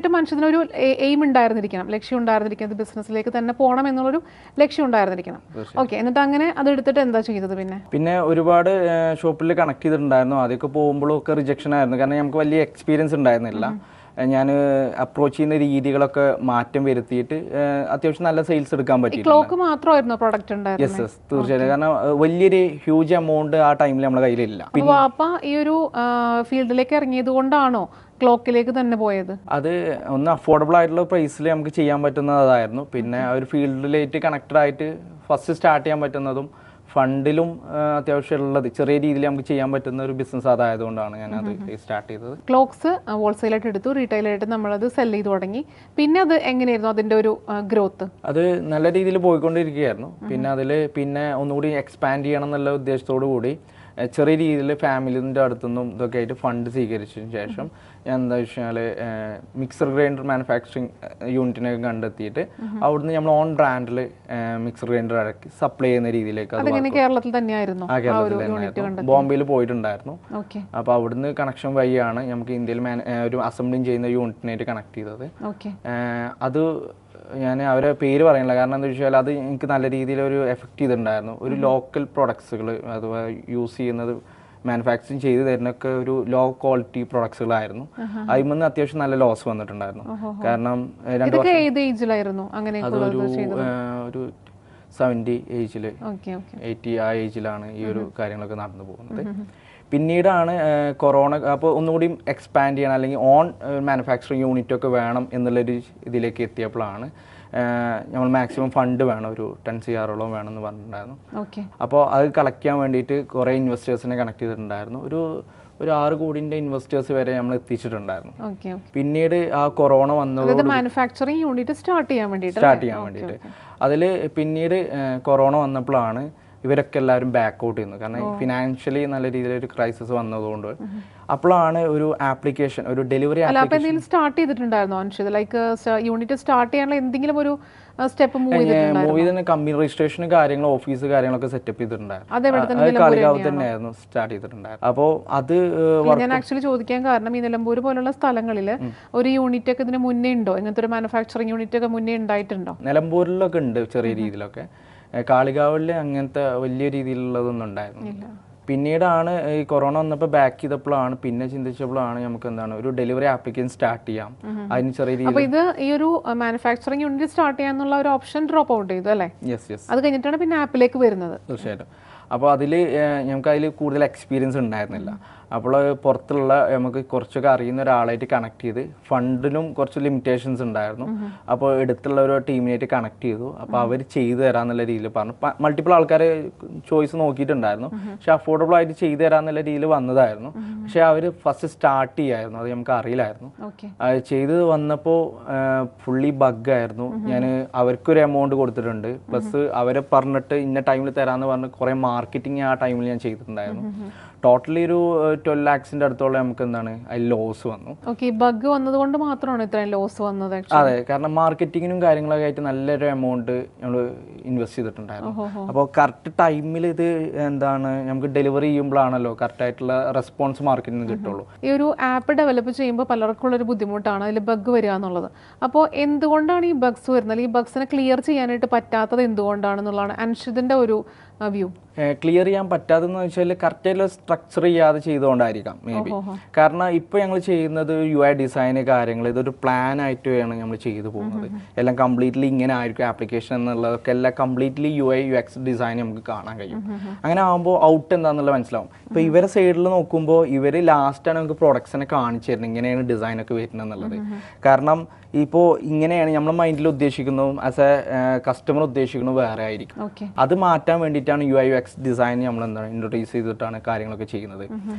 തീർച്ചയായിട്ടും മനുഷ്യനൊരു എയിം ഉണ്ടായിരുന്നിരിക്കണം, ലക്ഷ്യം ഉണ്ടായിരുന്നിരിക്കുന്നത് ബിസിനസ്സിലേക്ക് തന്നെ പോകണം എന്നുള്ളൊരു ലക്ഷ്യം ഉണ്ടായിരുന്നിരിക്കണം. ഓക്കെ, എന്നിട്ട് അങ്ങനെ അത് എടുത്തിട്ട് എന്താ ചെയ്തത്? പിന്നെ ഒരുപാട് ഷോപ്പിൽ കണക്ട് ചെയ്തിട്ടുണ്ടായിരുന്നു. ആദ്യമൊക്കെ പോകുമ്പോഴും ഒക്കെ റിജക്ഷൻ ആയിരുന്നു, കാരണം നമുക്ക് വലിയ എക്സ്പീരിയൻസ് ഉണ്ടായിരുന്നില്ല. ഞാൻ അപ്രോച്ച് ചെയ്യുന്ന രീതികളൊക്കെ മാറ്റം വരുത്തിയിട്ട് അത്യാവശ്യം നല്ല സെയിൽസ് എടുക്കാൻ പറ്റി. ക്ലോക്ക് മാത്രമായിരുന്നു പ്രൊഡക്റ്റ് ഉണ്ടായിരുന്നത്? യെസ് യെസ്, തീർച്ചയായിട്ടും. കാരണം വലിയൊരു ഹ്യൂജ് എമൗണ്ട് ആ ടൈമിൽ നമ്മുടെ കയ്യിലില്ല. അപ്പൊ ഈ ഒരു ഫീൽഡിലേക്ക് ഇറങ്ങിയത് കൊണ്ടാണോ ക്ലോക്കിലേക്ക് തന്നെ പോയത്? അത് ഒന്ന് അഫോർഡബിൾ ആയിട്ടുള്ള പ്രൈസിൽ നമുക്ക് ചെയ്യാൻ പറ്റുന്നതായിരുന്നു. പിന്നെ ഒരു ഫീൽഡിലേക്ക് കണക്റ്റഡ് ആയിട്ട് ഫസ്റ്റ് സ്റ്റാർട്ട് ചെയ്യാൻ പറ്റുന്നതും ഫണ്ടിലും അത്യാവശ്യമുള്ളത് ചെറിയ രീതിയിൽ നമുക്ക് ചെയ്യാൻ പറ്റുന്ന ഒരു ബിസിനസ് അതായതുകൊണ്ടാണ് ഞാനത് സ്റ്റാർട്ട് ചെയ്തത്. ക്ലോക്സ് ഹോൾസെയിലായിട്ട് എടുത്തു, റീറ്റെയിലായിട്ട് നമ്മളത് സെല് ചെയ്ത് തുടങ്ങി. പിന്നെ അത് എങ്ങനെയായിരുന്നു അതിൻ്റെ ഒരു ഗ്രോത്ത്? അത് നല്ല രീതിയിൽ പോയിക്കൊണ്ടിരിക്കുകയായിരുന്നു. പിന്നെ ഒന്നുകൂടി എക്സ്പാൻഡ് ചെയ്യണം എന്നുള്ള ഉദ്ദേശത്തോടു കൂടി ചെറിയ രീതിയിൽ ഫാമിലിൻ്റെ അടുത്തുനിന്നും ഇതൊക്കെ ആയിട്ട് ഫണ്ട് സ്വീകരിച്ചതിന് ശേഷം ഞാൻ എന്താ വെച്ചാൽ മിക്സർ ഗ്രൈൻഡർ മാനുഫാക്ചറിങ് യൂണിറ്റിനൊക്കെ കണ്ടെത്തിയിട്ട് അവിടുന്ന് നമ്മൾ ഓൺ ബ്രാൻഡിൽ മിക്സർ ഗ്രൈൻഡർ ഇറക്കി സപ്ലൈ ചെയ്യുന്ന രീതിയിലേക്ക്. കേരളത്തിൽ തന്നെയായിരുന്നു? ബോംബെയിൽ പോയിട്ടുണ്ടായിരുന്നു. അപ്പോൾ അവിടുന്ന് കണക്ഷൻ വഴിയാണ് നമുക്ക് ഇന്ത്യയിൽ ഒരു അസംബ്ലിങ് ചെയ്യുന്ന യൂണിറ്റിനായിട്ട് കണക്ട് ചെയ്തത്. അത് ഞാൻ അവരെ പേര് പറയുന്നില്ല, കാരണം എന്താ വെച്ചാൽ അത് എനിക്ക് നല്ല രീതിയിൽ ഒരു എഫക്റ്റ് ചെയ്തിട്ടുണ്ടായിരുന്നു. ഒരു ലോക്കൽ പ്രൊഡക്ട്സുകൾ അഥവാ യൂസ് ചെയ്യുന്നത് മാനുഫാക്ചറിങ് ചെയ്ത് തരുന്നൊക്കെ ഒരു ലോ ക്വാളിറ്റി പ്രൊഡക്ട്സുകളായിരുന്നു. അതിൽ നിന്ന് അത്യാവശ്യം നല്ല ലോസ് വന്നിട്ടുണ്ടായിരുന്നു. കാരണം ഒരു 70 ഏജിൽ 80 ആ ഏജിലാണ് ഈ ഒരു കാര്യങ്ങളൊക്കെ നടന്നു പോകുന്നത്. പിന്നീടാണ് കൊറോണ, അപ്പോൾ ഒന്നുകൂടി എക്സ്പാൻഡ് ചെയ്യണം അല്ലെങ്കിൽ ഓൺ മാനുഫാക്ചറിങ് യൂണിറ്റ് ഒക്കെ വേണം എന്നുള്ളൊരു ഇതിലേക്ക് എത്തിയപ്പോഴാണ് നമ്മൾ മാക്സിമം ഫണ്ട് വേണം, ഒരു 10 CR വേണമെന്ന് പറഞ്ഞിട്ടുണ്ടായിരുന്നു. അപ്പോൾ അത് കളക്ട് ചെയ്യാൻ വേണ്ടിയിട്ട് കുറേ ഇൻവെസ്റ്റേഴ്സിനെ കണക്ട് ചെയ്തിട്ടുണ്ടായിരുന്നു. ഒരു 6 കോടിൻ്റെ ഇൻവെസ്റ്റേഴ്സ് വരെ നമ്മൾ എത്തിച്ചിട്ടുണ്ടായിരുന്നു. പിന്നീട് ആ കൊറോണ വന്നത് മാനുഫാക്ചറിങ് യൂണിറ്റ് സ്റ്റാർട്ട് ചെയ്യാൻ വേണ്ടിയിട്ട് അതിൽ പിന്നീട് കൊറോണ വന്നപ്പോഴാണ് ഇവരൊക്കെ എല്ലാവരും ബാക്ക് ഔട്ട് ചെയ്യുന്നു. കാരണം ഫിനാൻഷ്യലി നല്ല രീതിയിലൊരു ക്രൈസിസ് വന്നതുകൊണ്ട്. അപ്പോഴാണ് ഒരു ആപ്ലിക്കേഷൻ, ഒരു ഡെലിവറി ആപ്ലിക്കേഷൻ സ്റ്റാർട്ട് ചെയ്തിട്ടുണ്ടായിരുന്നു. ലൈക്ക് യൂണിറ്റ് സ്റ്റാർട്ട് ചെയ്യാനുള്ള എന്തെങ്കിലും ഒരു സ്റ്റെപ്പ് മൂവ് ചെയ്തിട്ടുണ്ടായിരുന്നു? കമ്പനി രജിസ്ട്രേഷൻ കാര്യങ്ങൾ, ഓഫീസ് കാര്യങ്ങളൊക്കെ സെറ്റപ്പ് ചെയ്തിട്ടുണ്ടായിരുന്നു. കാളികാവ് തന്നെയായിരുന്നു സ്റ്റാർട്ട് ചെയ്തിട്ടുണ്ടായിരുന്നു. അപ്പോൾ അത് ഞാൻ ആക്ച്വലി ചോദിക്കാൻ കാരണം ഈ നിലമ്പൂർ പോലുള്ള സ്ഥലങ്ങളിൽ ഒരു യൂണിറ്റ് ഒക്കെ ഇതിന് മുന്നേ ഉണ്ടോ? ഇങ്ങനത്തെ ഒരു മാനുഫാക്ചറിങ് യൂണിറ്റ് ഒക്കെ മുന്നേ ഉണ്ടായിട്ടുണ്ടോ? നിലമ്പൂരിലൊക്കെ ഉണ്ട് ചെറിയ രീതിയിലൊക്കെ. കാളികാവിൽ അങ്ങനത്തെ വലിയ രീതിയിലുള്ളതൊന്നും ഉണ്ടായിരുന്നില്ല. പിന്നീടാണ് ഈ കൊറോണ വന്നപ്പോൾ ബാക്ക് ചെയ്തപ്പോഴാണ് പിന്നെ ചിന്തിച്ചപ്പോഴാണ് നമുക്ക് എന്താണ് ഒരു ഡെലിവറി ആപ്ലിക്കേഷൻ സ്റ്റാർട്ട് ചെയ്യാം. അതിന് ചെറിയ രീതിയിൽ ഇത് ഈ ഒരു മാനുഫാക്ചറിങ് യൂണിറ്റ് സ്റ്റാർട്ട് ചെയ്യാന്നുള്ള ഒരു ഓപ്ഷൻ ഡ്രോപ്പ് ഔട്ട് ചെയ്തു അല്ലേ? അത് കഴിഞ്ഞിട്ടാണ് പിന്നെ ആപ്പിലേക്ക് വരുന്നത്. തീർച്ചയായിട്ടും. അപ്പോൾ നമുക്ക് അതിൽ കൂടുതൽ എക്സ്പീരിയൻസ് ഉണ്ടായിരുന്നില്ല. അപ്പോൾ പുറത്തുള്ള നമുക്ക് കുറച്ചൊക്കെ അറിയുന്ന ഒരാളായിട്ട് കണക്ട് ചെയ്ത്, ഫണ്ടിനും കുറച്ച് ലിമിറ്റേഷൻസ് ഉണ്ടായിരുന്നു. അപ്പോൾ എടുത്തുള്ള ഒരു ടീമിനായിട്ട് കണക്ട് ചെയ്തു. അപ്പോൾ അവർ ചെയ്തു തരാമെന്നുള്ള രീതിയിൽ പറഞ്ഞു. മൾട്ടിപ്പിൾ ആൾക്കാർ ചോയ്സ് നോക്കിയിട്ടുണ്ടായിരുന്നു, പക്ഷെ അഫോർഡബിൾ ആയിട്ട് ചെയ്തു തരാമെന്നുള്ള രീതിയിൽ വന്നതായിരുന്നു. പക്ഷെ അവർ ഫസ്റ്റ് സ്റ്റാർട്ട് ചെയ്യായിരുന്നു, അത് നമുക്ക് അറിയില്ലായിരുന്നു. ചെയ്ത് വന്നപ്പോൾ ഫുള്ളി ബഗ്ഗായിരുന്നു. ഞാൻ അവർക്കൊരു എമൗണ്ട് കൊടുത്തിട്ടുണ്ട്, പ്ലസ് അവരെ പറഞ്ഞിട്ട് ഇന്ന ടൈമിൽ തരാമെന്ന് പറഞ്ഞ് കുറേ മാർക്കറ്റിംഗ് ആ ടൈമിൽ ഞാൻ ചെയ്തിട്ടുണ്ടായിരുന്നു. ടോട്ടലി ഒരു 12 lakhs അടുത്തോളം നമുക്ക് എന്താണ് അതിൽ ലോസ് വന്നു. ബഗ് വന്നതുകൊണ്ട് മാത്രമാണ് ഇത്രയും ലോസ് വന്നത്? അതെ, കാരണം മാർക്കറ്റിങ്ങിനും കാര്യങ്ങളൊക്കെ ആയിട്ട് നല്ലൊരു എമൗണ്ട് നമ്മൾ ഇൻവെസ്റ്റ് ചെയ്തിട്ടുണ്ടായിരുന്നു. അപ്പോൾ കറക്റ്റ് ടൈമിൽ ഇത് എന്താണ് നമുക്ക് ഡെലിവറി ചെയ്യുമ്പോഴാണല്ലോ കറക്റ്റ് ആയിട്ടുള്ള റെസ്പോൺസ് മാർക്കറ്റിന് കിട്ടുള്ളൂ. ഈ ഒരു ആപ്പ് ഡെവലപ്പ് ചെയ്യുമ്പോൾ പലർക്കും ഉള്ളൊരു ബുദ്ധിമുട്ടാണ് അതിൽ ബഗ് വരിക എന്നുള്ളത്. അപ്പോൾ എന്തുകൊണ്ടാണ് ഈ ബഗ്സ് വരുന്നത്? ഈ ബഗ്സിനെ ക്ലിയർ ചെയ്യാനായിട്ട് പറ്റാത്തത് എന്തുകൊണ്ടാണെന്നുള്ളതാണ് അൻഷിതിൻ്റെ ഒരു വ്യൂ. ക്ലിയർ ചെയ്യാൻ പറ്റാതെന്ന് വെച്ചാൽ കറക്റ്റായിട്ടുള്ള സ്ട്രക്ചർ ചെയ്യാതെ ചെയ്തുകൊണ്ടായിരിക്കാം മേ ബി. കാരണം ഇപ്പോൾ ഞങ്ങൾ ചെയ്യുന്നത് UI ഡിസൈന് കാര്യങ്ങൾ, ഇതൊരു പ്ലാൻ ആയിട്ടാണ് നമ്മൾ ചെയ്തു പോകുന്നത്. എല്ലാം കംപ്ലീറ്റ്ലി ഇങ്ങനെ ആയിരിക്കും ആപ്ലിക്കേഷൻ എന്നുള്ളതൊക്കെ എല്ലാം കംപ്ലീറ്റ്ലി UI UX ഡിസൈൻ നമുക്ക് കാണാൻ കഴിയും. അങ്ങനെ ആകുമ്പോൾ ഔട്ട് എന്താണെന്നുള്ളത് മനസ്സിലാവും. ഇപ്പോൾ ഇവരെ സൈഡിൽ നോക്കുമ്പോൾ ഇവർ ലാസ്റ്റാണ് നമുക്ക് പ്രൊഡക്ട്സിനെ കാണിച്ചു തരുന്നത്, ഇങ്ങനെയാണ് ഡിസൈനൊക്കെ വരുന്നത് എന്നുള്ളത്. കാരണം ഇപ്പോൾ ഇങ്ങനെയാണ് നമ്മൾ മൈൻഡിൽ ഉദ്ദേശിക്കുന്നതും ആസ് എ കസ്റ്റമർ ഉദ്ദേശിക്കുന്നത് വേറെ ആയിരിക്കും. അത് മാറ്റാൻ വേണ്ടിയിട്ടാണ് UI UX ഡിസൈൻ നമ്മൾ എന്താണ് ഇൻട്രൊഡ്യൂസ് ചെയ്തിട്ടാണ് കാര്യങ്ങളൊക്കെ ചെയ്യുന്നത്.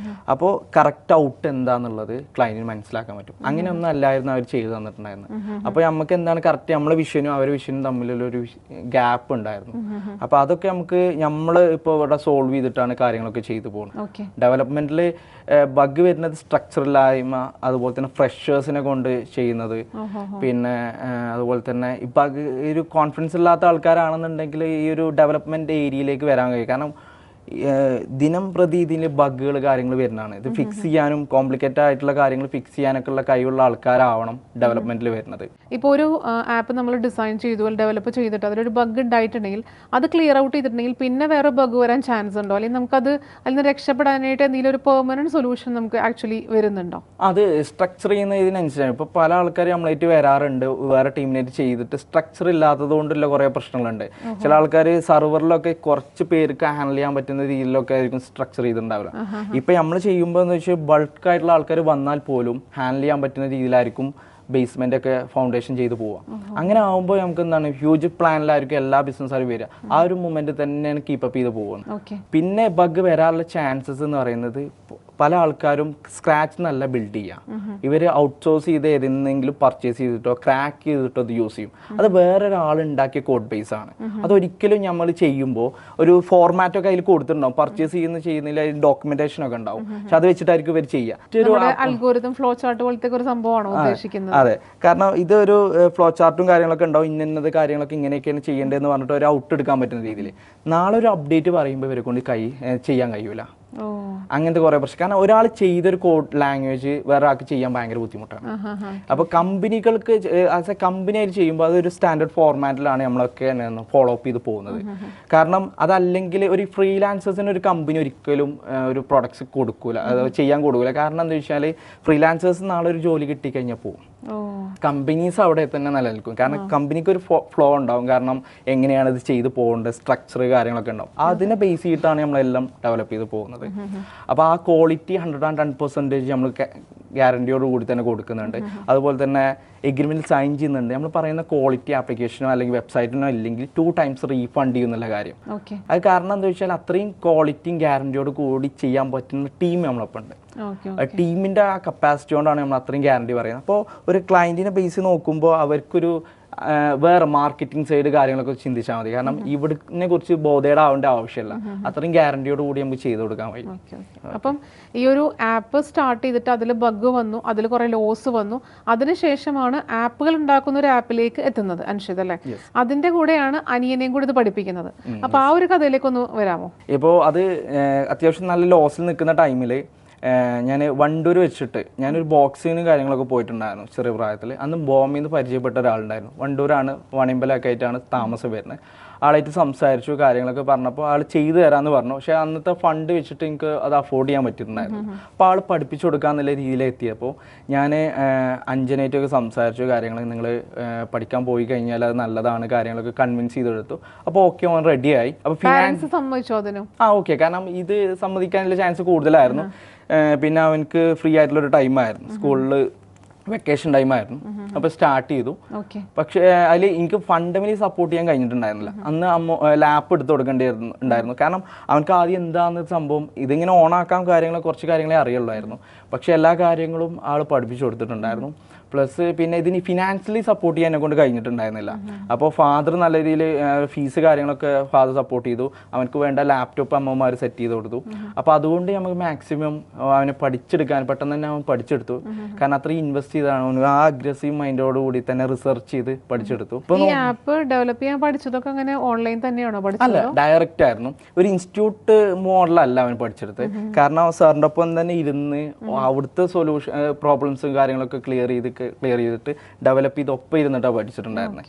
അപ്പോൾ കറക്റ്റ് ഔട്ട് എന്താണെന്നുള്ളത് ക്ലയന്റിന് മനസ്സിലാക്കാൻ പറ്റും. അങ്ങനെയൊന്നും അല്ലായിരുന്നു അവർ ചെയ്തു തന്നിട്ടുണ്ടായിരുന്നു. അപ്പോൾ നമുക്ക് എന്താണ് കറക്റ്റ് നമ്മളെ വിഷനും അവരുടെ വിഷനും തമ്മിലുള്ളൊരു ഗ്യാപ്പ് ഉണ്ടായിരുന്നു. അപ്പോൾ അതൊക്കെ നമ്മൾ ഇപ്പോൾ ഇവിടെ സോൾവ് ചെയ്തിട്ടാണ് കാര്യങ്ങളൊക്കെ ചെയ്തു പോകുന്നത്. ഡെവലപ്മെന്റിൽ ബഗ് വരുന്നത് സ്ട്രക്ചറില്ലായ്മ, അതുപോലെ തന്നെ ഫ്രഷേഴ്സിനെ കൊണ്ട് ചെയ്യുന്നത്, പിന്നെ അതുപോലെ തന്നെ ഇപ്പം ഒരു കോൺഫിഡൻസ് ഇല്ലാത്ത ആൾക്കാരാണെന്നുണ്ടെങ്കിൽ ഈ ഒരു ഡെവലപ്മെന്റ് ഏരിയയിലേക്ക് വരാൻ കഴിയും. കാരണം ദിനം പ്രതി ഇതിൽ ബഗ്ഗുകൾ കാര്യങ്ങൾ വരുന്നതാണ്. ഇത് ഫിക്സ് ചെയ്യാനും കോംപ്ലിക്കേറ്റഡ് ആയിട്ടുള്ള കാര്യങ്ങൾ ഫിക്സ് ചെയ്യാനൊക്കെ ഉള്ള കഴിവുള്ള ആൾക്കാരാവണം ഡെവലപ്മെന്റിൽ വരുന്നത്. ഇപ്പോൾ ഒരു ആപ്പ് നമ്മൾ ഡിസൈൻ ചെയ്തു ഡെവലപ്പ് ചെയ്തിട്ട് അതിലൊരു ബഗ് ഉണ്ടായിട്ടുണ്ടെങ്കിൽ അത് ക്ലിയർ ഔട്ട് ചെയ്തിട്ടുണ്ടെങ്കിൽ പിന്നെ വേറെ ബഗ് വരാൻ ചാൻസ് ഉണ്ടോ, അല്ലെങ്കിൽ നമുക്കത് അതിൽ നിന്ന് രക്ഷപ്പെടാനായിട്ട് എന്തെങ്കിലും ഒരു പെർമനന്റ് സൊല്യൂഷൻ നമുക്ക് ആക്ച്വലി വരുന്നുണ്ടോ? അത് സ്ട്രക്ചർ ചെയ്യുന്നതിനനുസരിച്ചാണ്. ഇപ്പോൾ പല ആൾക്കാർ നമ്മളായിട്ട് വരാറുണ്ട്, വേറെ ടീമിനായിട്ട് ചെയ്തിട്ട് സ്ട്രക്ചർ ഇല്ലാത്തത് കൊണ്ടുള്ള കുറേ പ്രശ്നങ്ങളുണ്ട്. ചില ആൾക്കാർ സെർവറിലൊക്കെ കുറച്ച് പേർക്ക് ഹാൻഡിൽ ചെയ്യാൻ പറ്റുന്ന രീതിയിലൊക്കെ ആയിരിക്കും സ്ട്രക്ചർ ചെയ്തിട്ടുണ്ടാവില്ല. ഇപ്പൊ നമ്മൾ ചെയ്യുമ്പോൾ എന്ന് വെച്ചാൽ ബൾക്ക് ആയിട്ടുള്ള ആൾക്കാർ വന്നാൽ പോലും ഹാൻഡിൽ ചെയ്യാൻ പറ്റുന്ന രീതിയിലായിരിക്കും ബേസ്മെന്റ് ഒക്കെ ഫൗണ്ടേഷൻ ചെയ്ത് പോവാം. അങ്ങനെ ആകുമ്പോൾ നമുക്ക് എന്താണ് ഹ്യൂജ് പ്ലാനിലായിരിക്കും എല്ലാ ബിസിനസ്സുകാരും വരിക. ആ ഒരു മൊമെന്റ് തന്നെയാണ് കീപ്പപ്പ് ചെയ്ത് പോകുന്നത്. പിന്നെ ബഗ് വരാനുള്ള ചാൻസസ് എന്ന് പറയുന്നത് പല ആൾക്കാരും സ്ക്രാച്ച് നല്ല ബിൽഡ് ചെയ്യാം. ഇവർ ഔട്ട്സോഴ്സ് ചെയ്ത് ഏതെങ്കിലും പർച്ചേസ് ചെയ്തിട്ടോ ക്രാക്ക് ചെയ്തിട്ടോ അത് യൂസ് ചെയ്യും. അത് വേറൊരാൾ ഉണ്ടാക്കിയ കോഡ് ബേസ് ആണ്. അതൊരിക്കലും നമ്മൾ ചെയ്യുമ്പോൾ ഒരു ഫോർമാറ്റ് ഒക്കെ അതിൽ കൊടുത്തിട്ടുണ്ടാവും. പർച്ചേസ് ചെയ്യുന്നില്ല അതിൽ ഡോക്യുമെന്റേഷൻ ഒക്കെ ഉണ്ടാവും. പക്ഷെ അത് വെച്ചിട്ടായിരിക്കും ഇവർ ചെയ്യുക. അൽഗോരിതം ഫ്ലോ ചാർട്ട് പോലത്തെ ഒരു സംഭവമാണോ ഉദ്ദേശിക്കുന്നത്? അതെ, കാരണം ഇതൊരു ഫ്ലോ ചാർട്ടും കാര്യങ്ങളൊക്കെ ഉണ്ടാവും. ഇന്നത് കാര്യങ്ങളൊക്കെ ഇങ്ങനെയൊക്കെയാണ് ചെയ്യേണ്ടതെന്ന് പറഞ്ഞിട്ട് ഒരു ഔട്ട് എടുക്കാൻ പറ്റുന്ന രീതിയിൽ. നാളെ ഒരു അപ്ഡേറ്റ് പറയുമ്പോൾ ഇവരെ കൊണ്ട് ചെയ്യാൻ കഴിയൂല. അങ്ങനത്തെ കുറെ പ്രശ്നം. കാരണം ഒരാൾ ചെയ്തൊരു കോഡ് ലാംഗ്വേജ് വേറെ ആൾക്ക് ചെയ്യാൻ ഭയങ്കര ബുദ്ധിമുട്ടാണ്. അപ്പൊ കമ്പനികൾക്ക് ആസ് എ കമ്പനി ആയിട്ട് ചെയ്യുമ്പോൾ അതൊരു സ്റ്റാൻഡേർഡ് ഫോർമാറ്റിലാണ് നമ്മളൊക്കെ ഫോളോ അപ്പ് ചെയ്ത് പോകുന്നത്. കാരണം അതല്ലെങ്കിൽ ഒരു ഫ്രീലാൻസേഴ്സിന് ഒരു കമ്പനി ഒരിക്കലും ഒരു പ്രൊഡക്ട്സ് കൊടുക്കൂല, അത് ചെയ്യാൻ കൊടുക്കൂല. കാരണം എന്താ വെച്ചാൽ ഫ്രീലാൻസേഴ്സ് നാളെ ഒരു ജോലി കിട്ടിക്കഴിഞ്ഞാൽ പോകും. കമ്പനീസ് അവിടെ തന്നെ നിലനിൽക്കും. കാരണം കമ്പനിക്ക് ഒരു ഫ്ലോ ഉണ്ടാവും. കാരണം എങ്ങനെയാണ് ഇത് ചെയ്ത് പോകേണ്ടത്, സ്ട്രക്ചർ കാര്യങ്ങളൊക്കെ ഉണ്ടാവും. അതിനെ ബേസ് ചെയ്തിട്ടാണ് നമ്മളെല്ലാം ഡെവലപ്പ് ചെയ്ത് പോകുന്നത്. അപ്പോൾ ആ ക്വാളിറ്റി 110% നമ്മൾ ഗ്യാരണ്ടിയോട് കൂടി തന്നെ കൊടുക്കുന്നുണ്ട്. അതുപോലെ തന്നെ എഗ്രിമെന്റ് സൈൻ ചെയ്യുന്നുണ്ട്. നമ്മൾ പറയുന്ന ക്വാളിറ്റി ആപ്ലിക്കേഷനോ അല്ലെങ്കിൽ വെബ്സൈറ്റിനോ ഇല്ലെങ്കിൽ 2 times റീഫണ്ട് ചെയ്യുന്നുള്ള കാര്യം. അത് കാരണം എന്താ വെച്ചാൽ അത്രയും ക്വാളിറ്റിയും ഗ്യാരണ്ടിയോട് കൂടി ചെയ്യാൻ പറ്റുന്ന ടീം നമ്മളൊപ്പം ഉണ്ട്. ടീമിന്റെ ആ കപ്പാസിറ്റി കൊണ്ടാണ് നമ്മൾ അത്രയും ഗ്യാരണ്ടി പറയുന്നത്. അപ്പോൾ ഒരു ക്ലയന്റിനെ ബേസ് നോക്കുമ്പോൾ അവർക്കൊരു വേറെ മാർക്കറ്റിംഗ് സൈഡ് കാര്യങ്ങളൊക്കെ ചിന്തിച്ചാൽ മതി. കാരണം ഇവിടിനെ കുറിച്ച് ബോധേടാവേണ്ട ആവശ്യമില്ല. അത്രയും ഗ്യാരണ്ടിയോട് കൂടി നമുക്ക് ചെയ്ത് കൊടുക്കാൻ കഴിയും. അപ്പം ഈ ഒരു ആപ്പ് സ്റ്റാർട്ട് ചെയ്തിട്ട് അതിൽ ബഗ് വന്നു, അതിൽ കുറെ ലോസ് വന്നു, അതിനുശേഷമാണ് ആപ്പുകൾ ഉണ്ടാക്കുന്ന ഒരു ആപ്പിലേക്ക് എത്തുന്നത് അൻഷിത് അല്ലേ? അതിന്റെ കൂടെയാണ് അനിയനെയും കൂടി ഇത് പഠിപ്പിക്കുന്നത്. അപ്പൊ ആ ഒരു കഥയിലേക്ക് ഒന്ന് വരാമോ? ഇപ്പോൾ അത് അത്യാവശ്യം നല്ല ലോസിൽ നിൽക്കുന്ന ടൈമിൽ ഞാൻ വണ്ടൂർ വെച്ചിട്ട് ഞാനൊരു ബോക്സിങ്ങിനും കാര്യങ്ങളൊക്കെ പോയിട്ടുണ്ടായിരുന്നു ചെറിയ പ്രായത്തിൽ. അന്ന് ബോംബെയിൽ നിന്ന് പരിചയപ്പെട്ട ഒരാളുണ്ടായിരുന്നു. വണ്ടൂരാണ്, വണിമ്പലൊക്കെ ആയിട്ടാണ് താമസം വരുന്നത്. ആളായിട്ട് സംസാരിച്ചു, കാര്യങ്ങളൊക്കെ പറഞ്ഞപ്പോൾ ആൾ ചെയ്തു തരാമെന്ന് പറഞ്ഞു. പക്ഷേ അന്നത്തെ ഫണ്ട് വെച്ചിട്ട് എനിക്ക് അത് അഫോർഡ് ചെയ്യാൻ പറ്റിയിട്ടുണ്ടായിരുന്നു. അപ്പോൾ ആൾ പഠിപ്പിച്ചു കൊടുക്കാന്നുള്ള രീതിയിലെത്തിയപ്പോൾ ഞാൻ അഞ്ജനായിട്ടൊക്കെ സംസാരിച്ചു. കാര്യങ്ങൾ നിങ്ങൾ പഠിക്കാൻ പോയി കഴിഞ്ഞാൽ അത് നല്ലതാണ്, കാര്യങ്ങളൊക്കെ കൺവിൻസ് ചെയ്തെടുത്തു. അപ്പോൾ ഓക്കെ, ഓൻ റെഡിയായി. അപ്പോൾ ഫിനാൻസ് സമ്മതിച്ചോ അതിനും? ഓക്കെ, കാരണം ഇത് സമ്മതിക്കാനുള്ള ചാൻസ് കൂടുതലായിരുന്നു. പിന്നെ അവനക്ക് ഫ്രീ ആയിട്ടുള്ളൊരു ടൈമായിരുന്നു, സ്കൂളിൽ വെക്കേഷൻ ടൈമായിരുന്നു. അപ്പോൾ സ്റ്റാർട്ട് ചെയ്തു. പക്ഷേ അതിൽ എനിക്ക് ഫണ്ടമെന്റലി സപ്പോർട്ട് ചെയ്യാൻ കഴിഞ്ഞിട്ടുണ്ടായിരുന്നില്ല. അന്ന് ലാപ്പ് എടുത്ത് കൊടുക്കേണ്ടിണ്ടായിരുന്നു. കാരണം അവനക്ക് ആദ്യം എന്താണെന്ന് സംഭവം ഇതിങ്ങനെ ഓണാക്കാൻ കുറച്ച് കാര്യങ്ങളെ അറിയുള്ളായിരുന്നു. പക്ഷേ എല്ലാ കാര്യങ്ങളും ആൾ പഠിപ്പിച്ചു കൊടുത്തിട്ടുണ്ടായിരുന്നു. പ്ലസ് പിന്നെ ഇതിന് ഫിനാൻഷ്യലി സപ്പോർട്ട് ചെയ്യാൻ കൊണ്ട് കഴിഞ്ഞിട്ടുണ്ടായിരുന്നില്ല. അപ്പോൾ ഫാദർ നല്ല രീതിയിൽ ഫീസ് കാര്യങ്ങളൊക്കെ ഫാദർ സപ്പോർട്ട് ചെയ്തു. അവനക്ക് വേണ്ട ലാപ്ടോപ്പ് അമ്മമാർ സെറ്റ് ചെയ്ത് കൊടുത്തു. അപ്പോൾ അതുകൊണ്ട് നമുക്ക് മാക്സിമം അവനെ പഠിച്ചെടുക്കാൻ പെട്ടെന്ന് തന്നെ അവൻ പഠിച്ചെടുത്തു. കാരണം അത്രയും ഇൻവെസ്റ്റ് ചെയ്താണ്, ആ അഗ്രസീവ് മൈൻഡോട് കൂടി തന്നെ റിസർച്ച് ചെയ്ത് പഠിച്ചെടുത്തു. ഈ ആപ്പ് ഡെവലപ്പ് ചെയ്യാൻ പഠിച്ചതൊക്കെ അങ്ങനെ ഓൺലൈൻ തന്നെയാണോ പഠിച്ചത്? അല്ല, ഡയറക്റ്റ് ആയിരുന്നു. ഒരു ഇൻസ്റ്റിറ്റ്യൂട്ട് മോഡലല്ല അവൻ പഠിച്ചെടുത്ത്. കാരണം സാറിൻ്റെ ഒപ്പം തന്നെ ഇരുന്ന് അവിടുത്തെ സൊല്യൂഷൻ പ്രോബ്ലംസും കാര്യങ്ങളൊക്കെ ക്ലിയർ ചെയ്തിട്ട് ഡെവലപ്പ് ചെയ്ത് ഒപ്പം ഇരുന്നിട്ടാണ് പഠിച്ചിട്ടുണ്ടായിരുന്നത്.